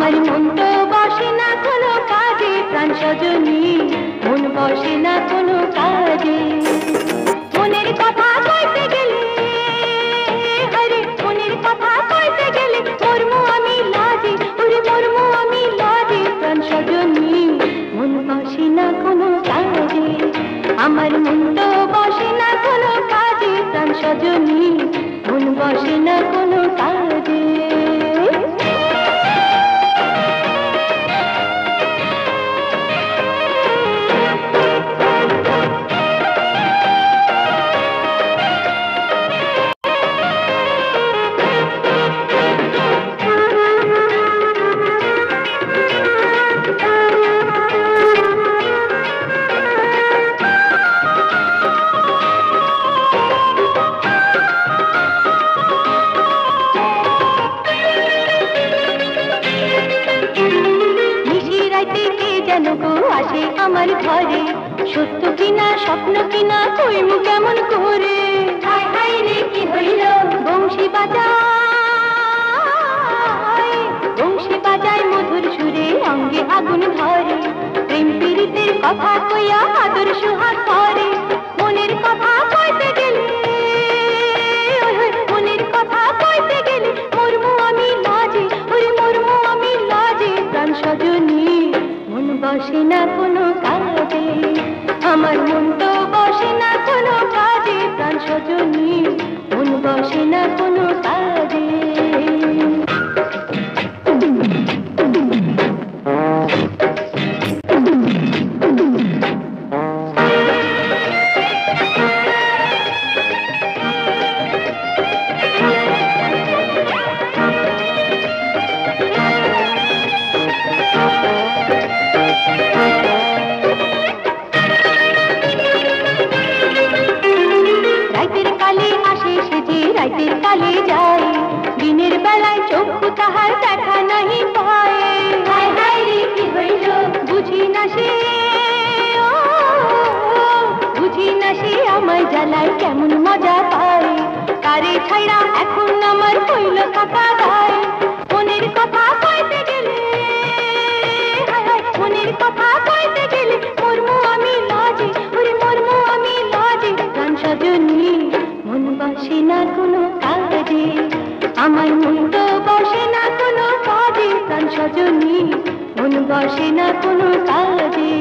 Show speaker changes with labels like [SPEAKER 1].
[SPEAKER 1] আমার মন তো বসে না কোনো কাজে, প্রাণ সজনী মন বসে না কোনো কাজে। মনের কথা কইতে গেলে, আরে মনের কথা কইতে গেলে মরমু আমি লাজে, ওরে মরমু আমি লাজে। প্রাণ সজনী মন বসে না কোনো কাজে, আমার মন তো বসে না কোনো কাজে, প্রাণ সজনী মন বসে না কোনো কাজে। আসে আমার ঘরে, সত্য কিনা স্বপ্ন কিনা কইমু কেমন করে। হায় হায় রে কি হইল, বংশী বাজায় বংশী বাজায় মধুর সুরে, অঙ্গে আগুন ধরে। প্রেম পীড়িতের কথা কইয়া আদর সুহাগ করে। মনের কথা কইতে গেলে, মনের কথা কইতে গেলে মরমু আমি লাজে, ওরে মরমু আমি লাজে। প্রাণ সজনী মন বসে না কোনো কাজে, আমার মন তো বসে না কোনো কাজে। প্রাণ সজনী মন বসে না কোনো কাজে। রাতের কালে যায়, দিনের বেলায় চক্ষু তাহার দেখা নাহি পায়। হায় হায় রে কি হইল, বুঝি না সে, বুঝি না সে আমায় জ্বালায় কেমন মজা পায়। তারে ছাইড়া এখন আমার হইল থাকা দায়। মনের কথা কইতে গেলে, মনের কথা কইতে গেলে মরমু আমি লাজে, ওরে মরমু আমি লাজে। প্রাণ সজনী মন বসে না কোনো কাজে, আমার মন তো বসে না কোনো কাজে। প্রাণ সজনী মন বসে না কোনো কাজে।